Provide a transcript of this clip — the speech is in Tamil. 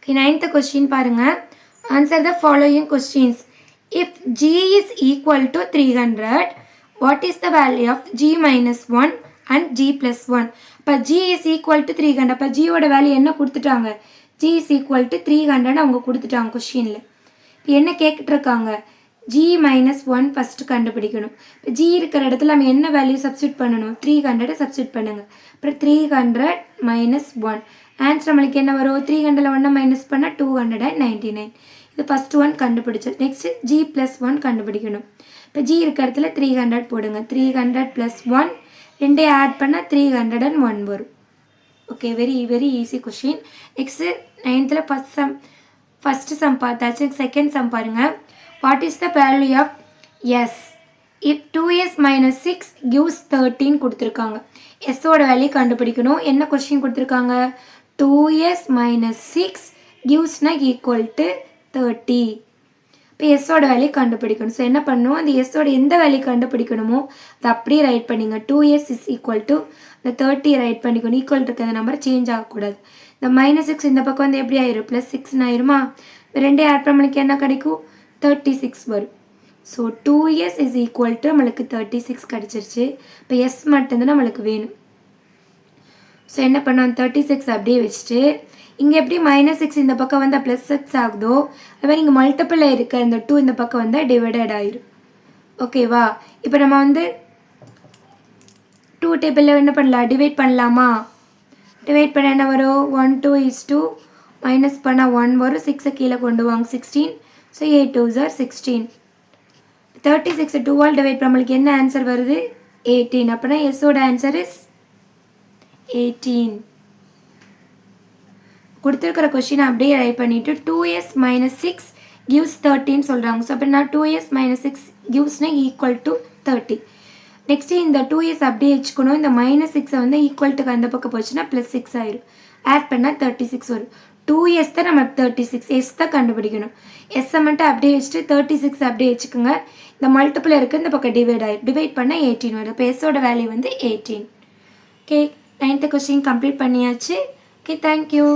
Okay, ninth question பாருங்க. Answer the following questions. If g is equal to 300, what is the value of g minus 1 and g plus 1? இப்போ g is equal to 300. இப்போ g ஓட வேல்யூ என்ன கொடுத்துட்டாங்க? g is equal to 300 அவங்க கொடுத்துட்டாங்க கொஸ்டினில். இப்போ என்ன கேட்டுருக்காங்க? g minus 1 ஃபஸ்ட்டு கண்டுபிடிக்கணும். இப்போ g இருக்கிற இடத்துல நம்ம என்ன வேல்யூ சப்ஸ்டியூட் பண்ணணும்? 300 சப்ஸ்டியூட் பண்ணுங்கள். அப்புறம் 300 minus 1. ஆன்சர் நம்மளுக்கு என்ன வரும்? 300ல் 1 மைனஸ் பண்ணால் 299. இது ஃபஸ்ட் ஒன் கண்டுபிடிச்சது. நெக்ஸ்ட்டு ஜி ப்ளஸ் 1 கண்டுபிடிக்கணும். இப்போ ஜி இருக்கிற இடத்துல 300 போடுங்க. 300 + 1 ரெண்டே ஆட் பண்ணால் 301 வரும். Okay, very very easy question. Next 9th first sum பார்த்தாச்சு. செகண்ட் சம் பாருங்கள். What is the value of S if 2s minus 6 gives 13 கொடுத்துருக்காங்க. எஸ்ஸோட வேல்யூ கண்டுபிடிக்கணும். என்ன கொஸ்டின் கொடுத்துருக்காங்க? 2s minus 6 gives equal to 30. இப்போ எஸ்ஸோட வேல்யூ கண்டுபிடிக்கணும். ஸோ என்ன பண்ணணும்? அந்த எஸ்ஸோட எந்த வேல்யூ கண்டுபிடிக்கணுமோ அதை அப்படியே ரைட் பண்ணிங்க. 2s is equal to இந்த 30 ரைட் பண்ணிக்கணும். ஈக்குவல் இருக்க அந்த நம்பர் சேஞ்ச் ஆகக்கூடாது. இந்த -6 இந்த பக்கம் வந்து எப்படி ஆயிரும்? +6 ஆயிருமா? ரெண்டே ஆட் பண்ணி என்ன கிடைக்கும்? 36 வரும். So 2s is equal to நம்மளுக்கு 36 கிடச்சிருச்சு. இப்போ எஸ் மட்டும்தான் நம்மளுக்கு வேணும். ஸோ என்ன பண்ணோம்? 36 அப்படியே வச்சுட்டு இங்கே எப்படி -6 இந்த பக்கம் வந்தால் +6 ஆகுதோ அதுமாதிரி இங்கே மல்டிப்பிளில் இருக்க இந்த 2 இந்த பக்கம் வந்தால் டிவைடட் ஆயிரும். ஓகேவா? இப்போ நம்ம வந்து 2 டேபிளில் என்ன பண்ணலாம்? டிவைட் பண்ணலாமா? டிவைட் பண்ண என்ன வரும்? 1 2 is 2 மைனஸ் பண்ணால் 1 வரும். 6 கீழே கொண்டு வாங்க 16. So 8 2s are 16. 36 2ஆல் டிவைட் பண்ண நம்மளுக்கு என்ன ஆன்சர் வருது? 18. அப்படின்னா எஸ்ஸோட ஆன்சர் இஸ் 18. கொடுத்துருக்கிற கொஸ்டினை அப்படியே ரைட் பண்ணிவிட்டு 2s minus 6 gives 13 சொல்கிறாங்க. ஸோ அப்படின்னா 2s minus 6 givesனா ஈக்குவல் டு 30. நெக்ஸ்ட்டு இந்த 2s அப்படியே வச்சுக்கணும். இந்த -6 வந்து ஈக்குவல் டுக்கு அந்த பக்கம் போச்சுன்னா +6 ஆயிரும். ஆட் பண்ணால் 36 வரும். 2s தான் நம்ம 36 எஸ் தான் கண்டுபிடிக்கணும். எஸ்ஸை மட்டும் அப்படியே வச்சுட்டு 36 அப்படியே வச்சுக்கோங்க. இந்த மல்டிப்பிள் இருக்குது இந்த பக்கம் டிவைட் ஆயிரும். டிவைட் பண்ணால் 18 வரும். இப்போ எஸ்ஸோட வேல்யூ வந்து 18. ஓகே, 9th கொஸ்டின் கம்ப்ளீட் பண்ணியாச்சு. Okay, thank you.